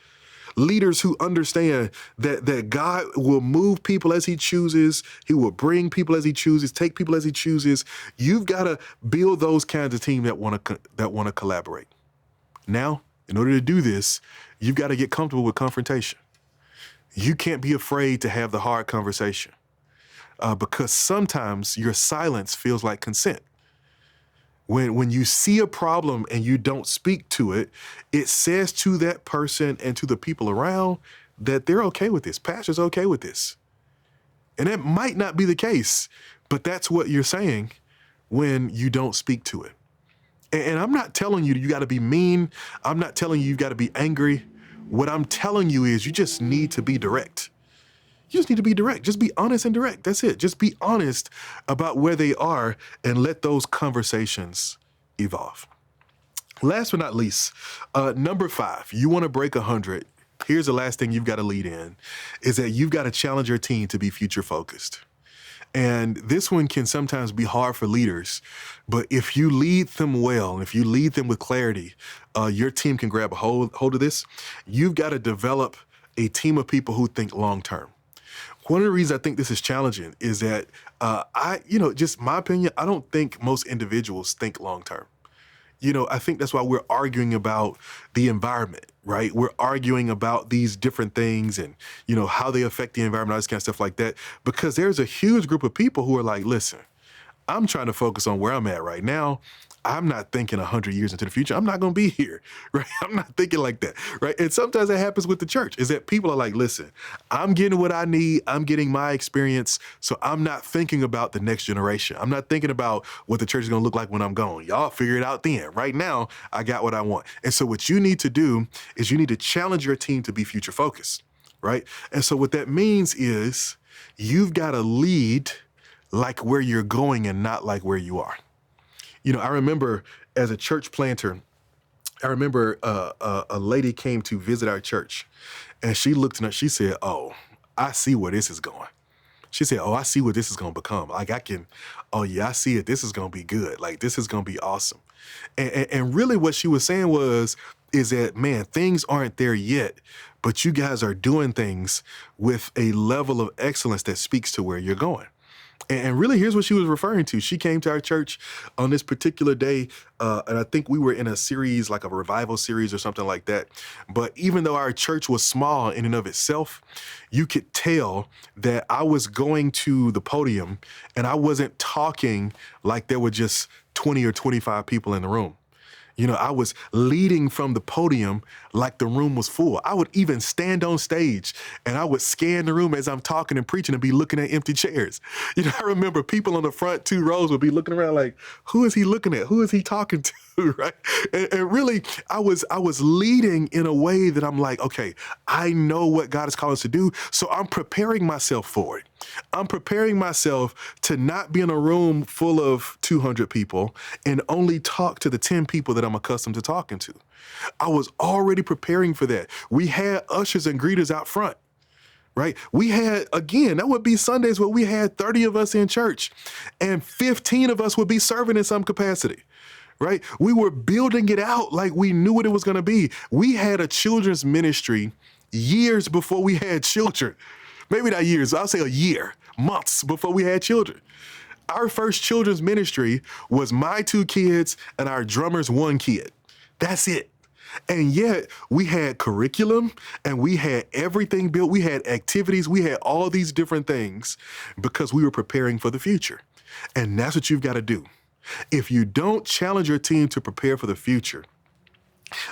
Leaders who understand that God will move people as he chooses. He will bring people as he chooses, take people as he chooses. You've got to build those kinds of teams that want to collaborate. Now, in order to do this, you've got to get comfortable with confrontation. You can't be afraid to have the hard conversation because sometimes your silence feels like consent. When you see a problem and you don't speak to it, it says to that person and to the people around that they're okay with this. Pastor's okay with this. And that might not be the case, but that's what you're saying when you don't speak to it. And I'm not telling you got to be mean. I'm not telling you got to be angry. What I'm telling you is you just need to be direct. You just need to be direct. Just be honest and direct. That's it. Just be honest about where they are and let those conversations evolve. Last but not least, number 5, you want to break 100. Here's the last thing you've got to lead in, is that you've got to challenge your team to be future focused. And this one can sometimes be hard for leaders, but if you lead them well, and if you lead them with clarity, your team can grab a hold of this. You've got to develop a team of people who think long-term. One of the reasons I think this is challenging is that just my opinion, I don't think most individuals think long-term. I think that's why we're arguing about the environment, right? We're arguing about these different things and, how they affect the environment, all this kind of stuff like that, because there's a huge group of people who are like, listen, I'm trying to focus on where I'm at right now. I'm not thinking 100 years into the future. I'm not going to be here, right? I'm not thinking like that, right? And sometimes that happens with the church, is that people are like, listen, I'm getting what I need. I'm getting my experience. So I'm not thinking about the next generation. I'm not thinking about what the church is going to look like when I'm gone. Y'all figure it out then. Right now, I got what I want. And so what you need to do is you need to challenge your team to be future focused, right? And so what that means is you've got to lead like where you're going and not like where you are. I remember as a church planter, a lady came to visit our church, and she looked at us, she said, oh, I see where this is going. She said, oh, I see what this is going to become. Like I see it. This is going to be good. Like this is going to be awesome. And really what she was saying is that, man, things aren't there yet, but you guys are doing things with a level of excellence that speaks to where you're going. And really, here's what she was referring to. She came to our church on this particular day, and I think we were in a series, like a revival series or something like that. But even though our church was small in and of itself, you could tell that I was going to the podium and I wasn't talking like there were just 20 or 25 people in the room. I was leading from the podium like the room was full. I would even stand on stage and I would scan the room as I'm talking and preaching and be looking at empty chairs. I remember people on the front 2 rows would be looking around like, who is he looking at? Who is he talking to? Right? And really, I was leading in a way that I'm like, okay, I know what God has called us to do, so I'm preparing myself for it. I'm preparing myself to not be in a room full of 200 people and only talk to the 10 people that I'm accustomed to talking to. I was already preparing for that. We had ushers and greeters out front, right? We had, again, that would be Sundays where we had 30 of us in church and 15 of us would be serving in some capacity. Right? We were building it out like we knew what it was going to be. We had a children's ministry years before we had children. Maybe not years, I'll say a year, months before we had children. Our first children's ministry was my 2 kids and our drummer's 1 kid. That's it. And yet we had curriculum and we had everything built. We had activities. We had all these different things because we were preparing for the future. And that's what you've got to do. If you don't challenge your team to prepare for the future,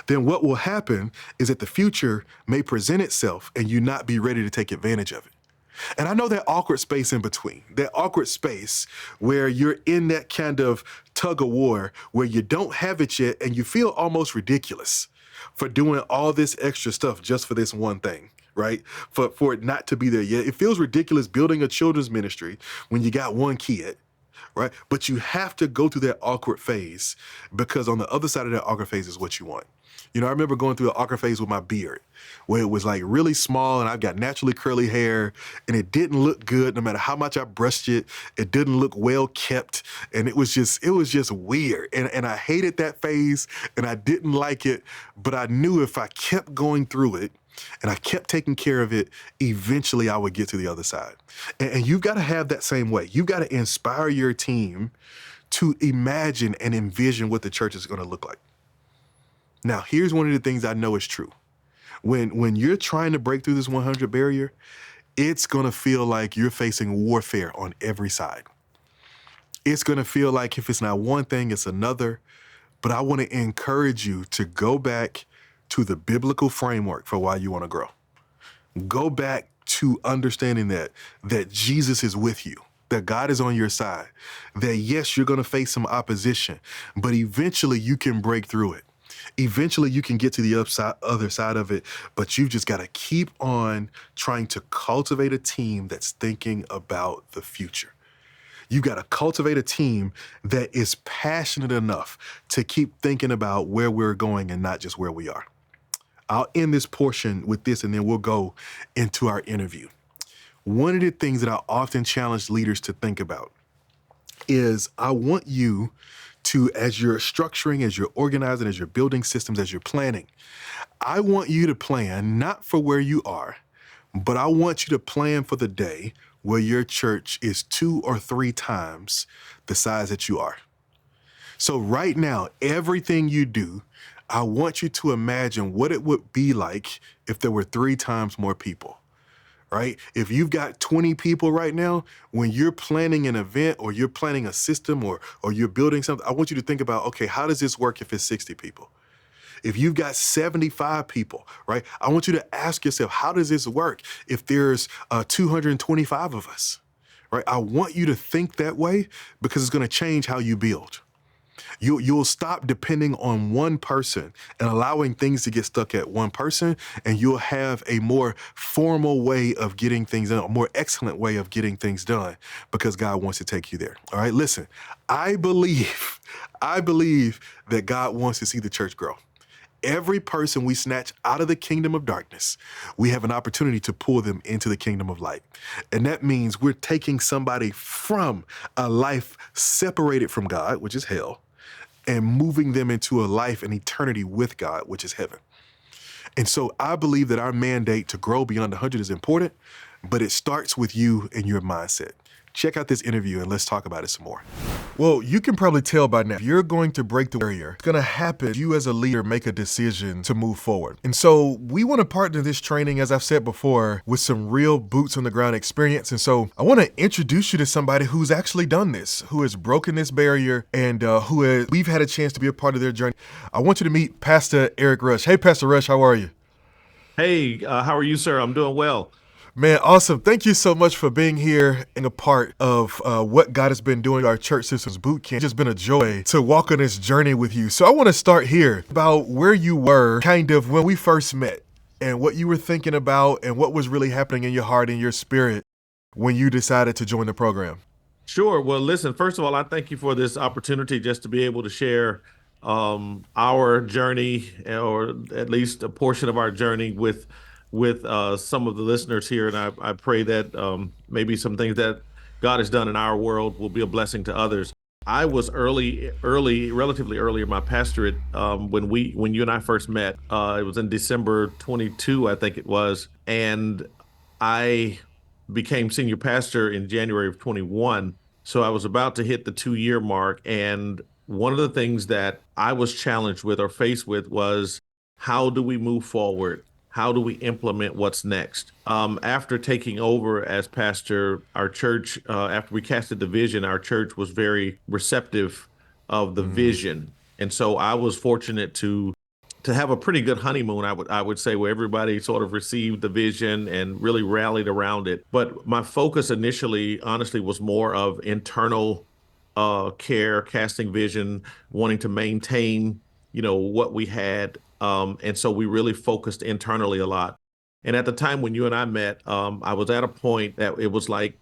then what will happen is that the future may present itself and you not be ready to take advantage of it. And I know that awkward space in between, that awkward space where you're in that kind of tug of war where you don't have it yet and you feel almost ridiculous for doing all this extra stuff just for this one thing. Right? For it not to be there yet. It feels ridiculous building a children's ministry when you got 1 kid. Right? But you have to go through that awkward phase because on the other side of that awkward phase is what you want. I remember going through an awkward phase with my beard where it was like really small and I've got naturally curly hair and it didn't look good no matter how much I brushed it. It didn't look well kept and it was just weird. And I hated that phase and I didn't like it, but I knew if I kept going through it and I kept taking care of it, eventually I would get to the other side. And you've got to have that same way. You've got to inspire your team to imagine and envision what the church is going to look like. Now, here's one of the things I know is true. When you're trying to break through this 100 barrier, it's going to feel like you're facing warfare on every side. It's going to feel like if it's not one thing, it's another. But I want to encourage you to go back to the biblical framework for why you want to grow. Go back to understanding that Jesus is with you, that God is on your side, that yes, you're going to face some opposition, but eventually you can break through it. Eventually you can get to the other side of it, but you've just got to keep on trying to cultivate a team that's thinking about the future. You got to cultivate a team that is passionate enough to keep thinking about where we're going and not just where we are. I'll end this portion with this and then we'll go into our interview. One of the things that I often challenge leaders to think about is I want you to, as you're structuring, as you're organizing, as you're building systems, as you're planning, I want you to plan not for where you are, but I want you to plan for the day where your church is 2 or 3 times the size that you are. So right now, everything you do, I want you to imagine what it would be like if there were 3 times more people. Right? If you've got 20 people right now, when you're planning an event or you're planning a system or you're building something, I want you to think about, okay, how does this work if it's 60 people? If you've got 75 people, right? I want you to ask yourself, how does this work if there's 225 of us, right? I want you to think that way because it's going to change how you build. You'll stop depending on one person and allowing things to get stuck at one person, and you'll have a more formal way of getting things done, a more excellent way of getting things done because God wants to take you there. All right, listen, I believe that God wants to see the church grow. Every person we snatch out of the kingdom of darkness, we have an opportunity to pull them into the kingdom of light. And that means we're taking somebody from a life separated from God, which is hell, and moving them into a life and eternity with God, which is heaven. And so I believe that our mandate to grow beyond 100 is important, but it starts with you and your mindset. Check out this interview and let's talk about it some more. Well, you can probably tell by now, you're going to break the barrier. It's going to happen if you as a leader make a decision to move forward. And so we want to partner this training, as I've said before, with some real boots on the ground experience. And so I want to introduce you to somebody who's actually done this, who has broken this barrier and we've had a chance to be a part of their journey. I want you to meet Pastor Eric Rush. Hey, Pastor Rush, how are you? Hey, how are you, sir? I'm doing well. Man, awesome. Thank you so much for being here and a part of what God has been doing our Church Systems Boot Camp. It's just been a joy to walk on this journey with you. So I want to start here about where you were kind of when we first met and what you were thinking about and what was really happening in your heart and your spirit when you decided to join the program. Sure. Well, listen, first of all, I thank you for this opportunity just to be able to share our journey, or at least a portion of our journey with some of the listeners here. And I pray that maybe some things that God has done in our world will be a blessing to others. I was relatively early in my pastorate when you and I first met. It was in December 22, I think it was. And I became senior pastor in January of 21. So I was about to hit the 2-year mark. And one of the things that I was challenged with or faced with was, how do we move forward? How do we implement what's next? After taking over as pastor, our church, after we casted the vision, our church was very receptive of the vision. And so I was fortunate to have a pretty good honeymoon, I would say, where everybody sort of received the vision and really rallied around it. But my focus initially, honestly, was more of internal care, casting vision, wanting to maintain, what we had. And so we really focused internally a lot. And at the time when you and I met, I was at a point that it was like,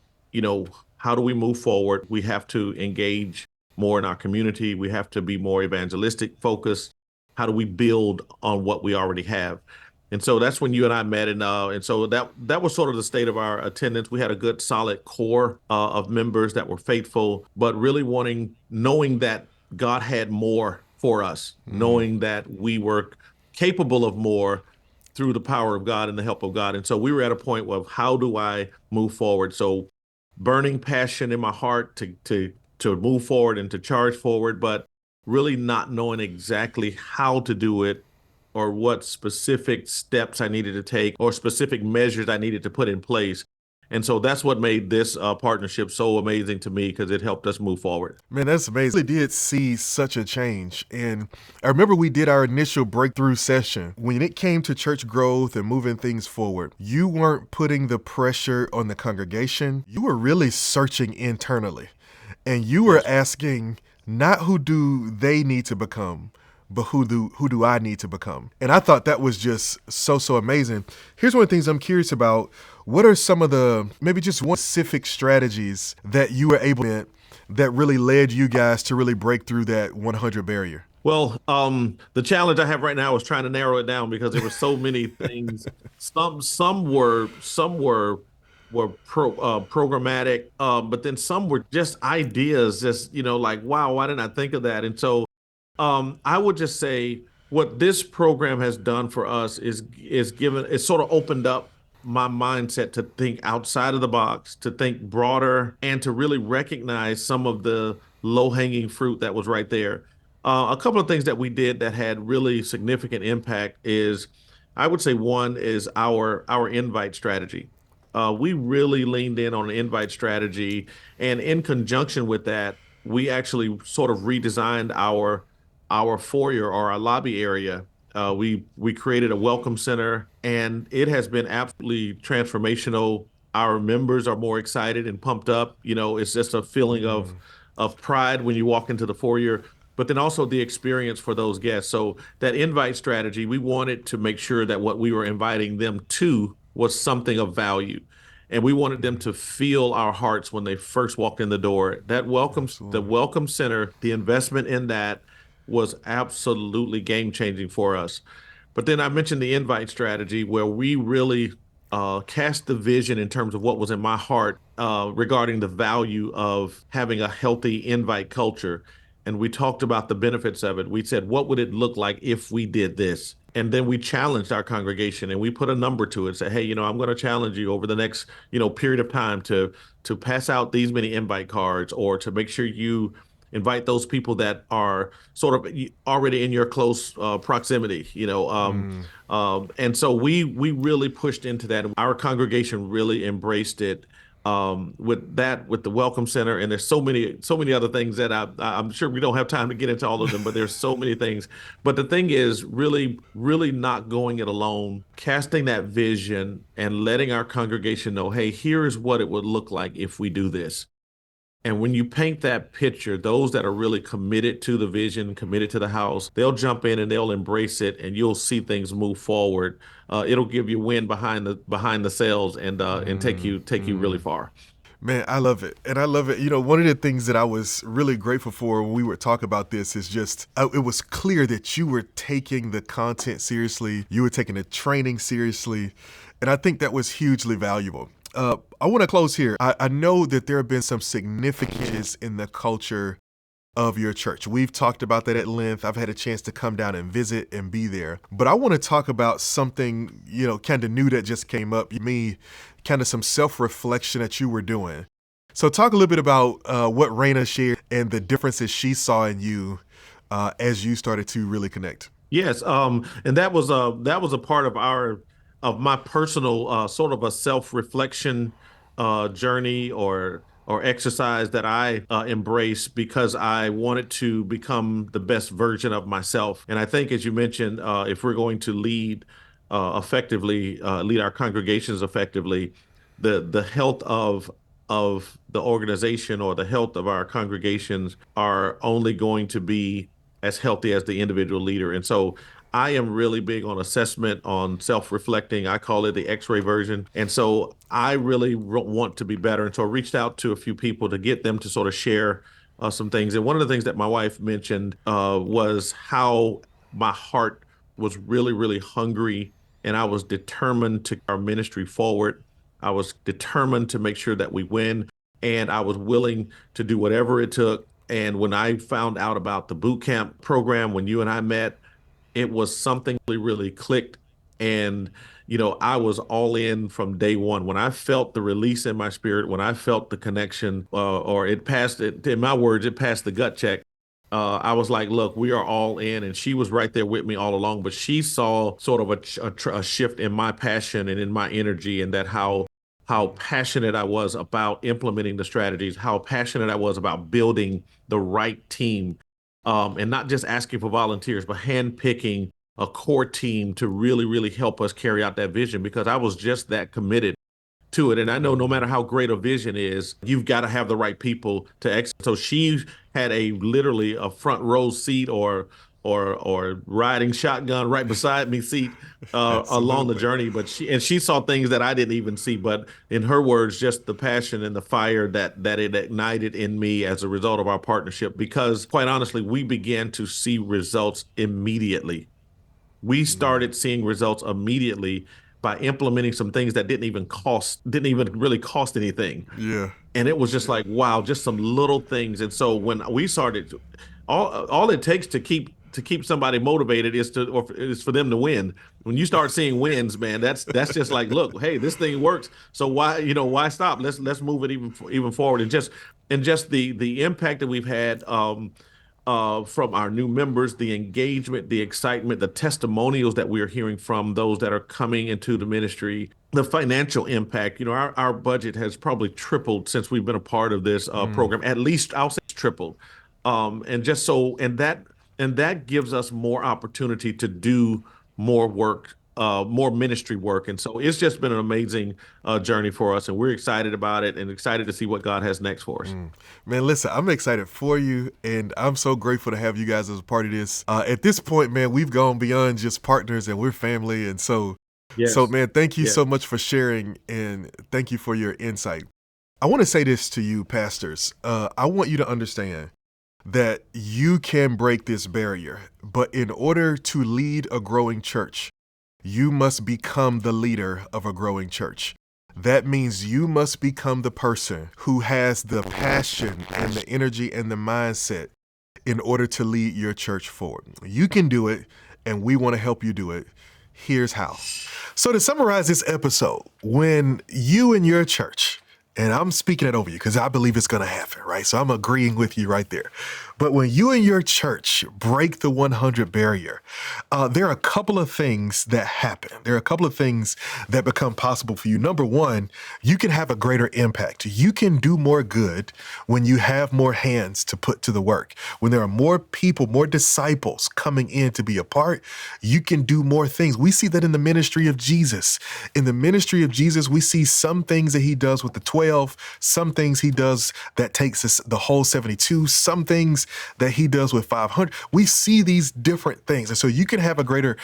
how do we move forward? We have to engage more in our community. We have to be more evangelistic focused. How do we build on what we already have? And so that's when you and I met, and so that was sort of the state of our attendance. We had a good, solid core of members that were faithful, but really knowing that God had more for us, knowing that we were capable of more through the power of God and the help of God. And so we were at a point of, how do I move forward? So burning passion in my heart to move forward and to charge forward, but really not knowing exactly how to do it, or what specific steps I needed to take or specific measures I needed to put in place. And so that's what made this partnership so amazing to me, because it helped us move forward. Man, that's amazing. I really did see such a change. And I remember we did our initial breakthrough session. When it came to church growth and moving things forward, you weren't putting the pressure on the congregation. You were really searching internally. And you were asking, not who do they need to become, but who do I need to become? And I thought that was just so amazing. Here's one of the things I'm curious about. What are some of the maybe just one specific strategies that you were able to that really led you guys to really break through that 100 barrier? Well, the challenge I have right now is trying to narrow it down because there were so many things. Some were programmatic, but then some were just ideas. Just like wow, why didn't I think of that? And so, I would just say what this program has done for us is given it's sort of opened up my mindset to think outside of the box, to think broader, and to really recognize some of the low hanging fruit that was right there. A couple of things that we did that had really significant impact is, I would say, one is our invite strategy. We really leaned in on an invite strategy, and in conjunction with that, we actually sort of redesigned our foyer or our lobby area. We created a welcome center, and it has been absolutely transformational. Our members are more excited and pumped up. It's just a feeling of pride when you walk into the foyer, but then also the experience for those guests. So that invite strategy, we wanted to make sure that what we were inviting them to was something of value. And we wanted them to feel our hearts when they first walked in the door. The Absolutely. welcome center, the investment in that was absolutely game changing for us. But then I mentioned the invite strategy where we really cast the vision in terms of what was in my heart regarding the value of having a healthy invite culture. And we talked about the benefits of it. We said, what would it look like if we did this? And then we challenged our congregation and we put a number to it. Say, hey, I'm going to challenge you over the next, period of time to pass out these many invite cards, or to make sure you invite those people that are sort of already in your close proximity. And so we really pushed into that. Our congregation really embraced it, with the welcome center, and there's so many other things that I'm sure we don't have time to get into all of them, but there's so many things. But the thing is really really not going it alone, casting that vision and letting our congregation know, hey, here's what it would look like if we do this. And when you paint that picture, those that are really committed to the vision, committed to the house, they'll jump in and they'll embrace it, and you'll see things move forward. It'll give you wind behind the sails, and take you really far. Man, I love it. And I love it. One of the things that I was really grateful for when we were talking about this is just, it was clear that you were taking the content seriously, you were taking the training seriously. And I think that was hugely valuable. I want to close here. I know that there have been some significances in the culture of your church. We've talked about that at length. I've had a chance to come down and visit and be there. But I want to talk about something, kind of new that just came up. Me, kind of some self-reflection that you were doing. So talk a little bit about what Raina shared and the differences she saw in you as you started to really connect. Yes, and that was a part of my personal sort of a self-reflection journey or exercise that I embraced because I wanted to become the best version of myself. And I think, as you mentioned, if we're going to effectively, lead our congregations effectively, the health of the organization or the health of our congregations are only going to be as healthy as the individual leader. And so I am really big on assessment, on self-reflecting. I call it the X-ray version. And so I really want to be better. And so I reached out to a few people to get them to sort of share some things. And one of the things that my wife mentioned was how my heart was really, really hungry, and I was determined to our ministry forward. I was determined to make sure that we win, and I was willing to do whatever it took. And when I found out about the boot camp program, when you and I met, it was something really, really clicked. And, I was all in from day one. When I felt the release in my spirit, when I felt the connection, or it passed it, in my words, it passed the gut check. I was like, look, we are all in. And she was right there with me all along. But she saw sort of a shift in my passion and in my energy, and that how passionate I was about implementing the strategies, how passionate I was about building the right team, and not just asking for volunteers, but handpicking a core team to really, really help us carry out that vision, because I was just that committed to it. And I know no matter how great a vision is, you've got to have the right people to execute. So she had literally a front row seat, or or riding shotgun right beside me seat along the Absolutely. journey. But she saw things that I didn't even see. But in her words, just the passion and the fire that it ignited in me as a result of our partnership. Because quite honestly, we began to see results immediately. We started seeing results immediately by implementing some things that didn't even really cost anything. Yeah. And it was just like, wow, just some little things. And so when we started, all it takes to keep somebody motivated is for them to win. When you start seeing wins, man, that's just like, look, hey, this thing works. So why stop? Let's move it even forward. And just the impact that we've had from our new members, the engagement, the excitement, the testimonials that we are hearing from those that are coming into the ministry, the financial impact. Our budget has probably tripled since we've been a part of this program. At least I'll say it's tripled. And that gives us more opportunity to do more work, more ministry work. And so it's just been an amazing journey for us, and we're excited about it and excited to see what God has next for us. Man, listen, I'm excited for you, and I'm so grateful to have you guys as a part of this. At this point, man, we've gone beyond just partners, and we're family. And so, Yes. man, thank you Yes. so much for sharing, and thank you for your insight. I want to say this to you, pastors. I want you to understand that you can break this barrier, but in order to lead a growing church, you must become the leader of a growing church. That means you must become the person who has the passion and the energy and the mindset in order to lead your church forward. You can do it, and we want to help you do it. Here's how. So to summarize this episode, when you and your church, and I'm speaking it over you because I believe it's going to happen, right? So I'm agreeing with you right there. But when you and your church break the 100 barrier, there are a couple of things that happen. There are a couple of things that become possible for you. Number one, you can have a greater impact. You can do more good when you have more hands to put to the work. When there are more people, more disciples coming in to be a part, you can do more things. We see that in the ministry of Jesus. In the ministry of Jesus, we see some things that he does with the 12, some things he does that takes us the whole 72, some things that he does with 500. We see these different things. And so you can have a greater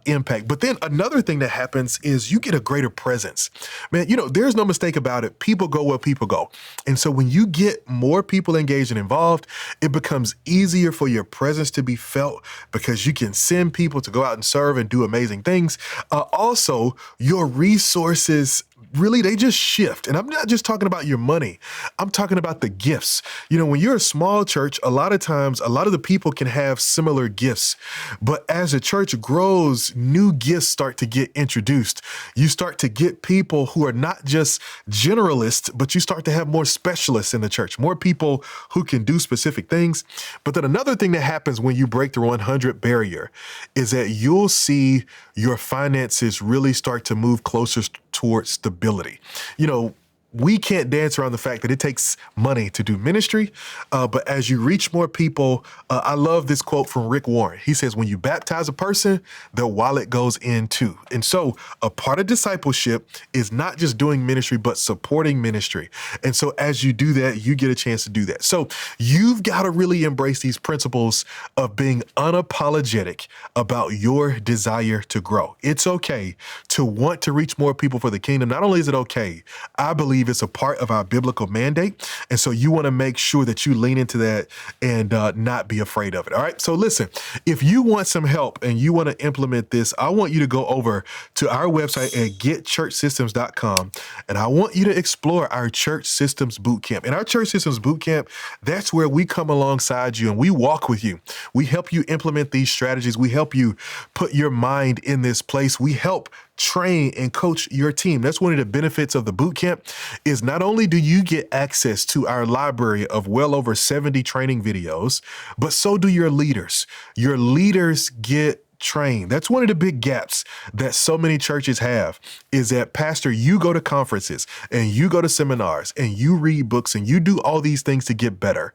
impact. But then another thing that happens is you get a greater presence. Man, there's no mistake about it. People go where people go. And so when you get more people engaged and involved, it becomes easier for your presence to be felt because you can send people to go out and serve and do amazing things. Also, your resources really, they just shift. And I'm not just talking about your money. I'm talking about the gifts. When you're a small church, a lot of times, a lot of the people can have similar gifts. But as a church grows, new gifts start to get introduced. You start to get people who are not just generalists, but you start to have more specialists in the church, more people who can do specific things. But then another thing that happens when you break the 100 barrier is that you'll see your finances really start to move closer towards stability. We can't dance around the fact that it takes money to do ministry, but as you reach more people, I love this quote from Rick Warren. He says, when you baptize a person, their wallet goes in too. And so a part of discipleship is not just doing ministry, but supporting ministry. And so as you do that, you get a chance to do that. So you've got to really embrace these principles of being unapologetic about your desire to grow. It's okay to want to reach more people for the kingdom. Not only is it okay, I believe it's a part of our biblical mandate. And so you want to make sure that you lean into that and not be afraid of it. All right. So listen, if you want some help and you want to implement this, I want you to go over to our website at getchurchsystems.com. And I want you to explore our Church Systems Bootcamp. In our Church Systems Bootcamp, that's where we come alongside you and we walk with you. We help you implement these strategies. We help you put your mind in this place. We help train and coach your team. That's one of the benefits of the boot camp is not only do you get access to our library of well over 70 training videos, but so do your leaders. Your leaders get trained. That's one of the big gaps that so many churches have is that, Pastor, you go to conferences and you go to seminars and you read books and you do all these things to get better.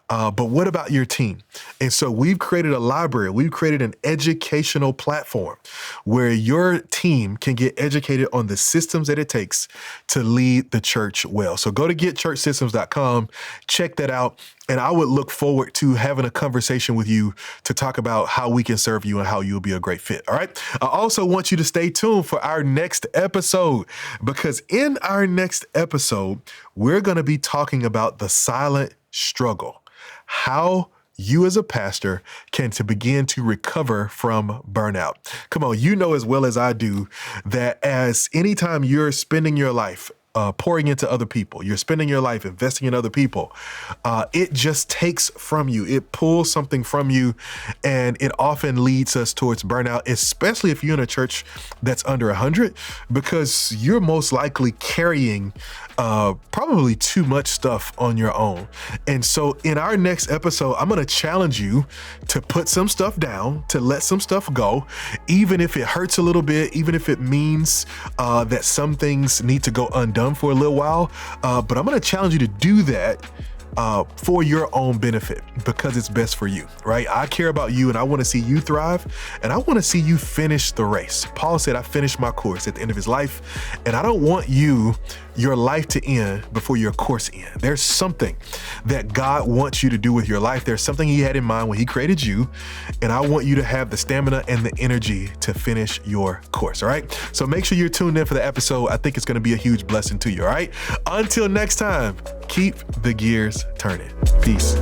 But what about your team? And so we've created a library. We've created an educational platform where your team can get educated on the systems that it takes to lead the church well. So go to getchurchsystems.com, check that out. And I would look forward to having a conversation with you to talk about how we can serve you and how you'll be a great fit. All right. I also want you to stay tuned for our next episode, because in our next episode, we're going to be talking about the silent struggle, how you as a pastor can to begin to recover from burnout. Come on, you know as well as I do that as anytime you're spending your life pouring into other people, you're spending your life investing in other people, it just takes from you. It pulls something from you, and it often leads us towards burnout, especially if you're in a church that's under 100, because you're most likely carrying probably too much stuff on your own. And so in our next episode, I'm going to challenge you to put some stuff down, to let some stuff go, even if it hurts a little bit, even if it means that some things need to go undone for a little while. But I'm going to challenge you to do that for your own benefit, because it's best for you, right? I care about you and I want to see you thrive, and I want to see you finish the race. Paul said, I finished my course at the end of his life, and I don't want your life to end before your course ends. There's something that God wants you to do with your life. There's something he had in mind when he created you, and I want you to have the stamina and the energy to finish your course, all right? So make sure you're tuned in for the episode. I think it's going to be a huge blessing to you, all right? Until next time, keep the gears turning. Peace.